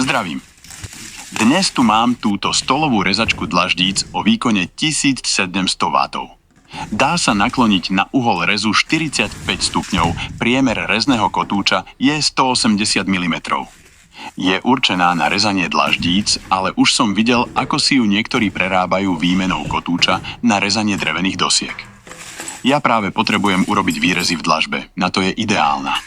Zdravím. Dnes tu mám túto stolovú rezačku dlaždíc o výkone 1700 W. Dá sa nakloniť na uhol rezu 45 stupňov, priemer rezného kotúča je 180 mm. Je určená na rezanie dlaždíc, ale už som videl, ako si ju niektorí prerábajú výmenou kotúča na rezanie drevených dosiek. Ja práve potrebujem urobiť výrezy v dlažbe, na to je ideálna.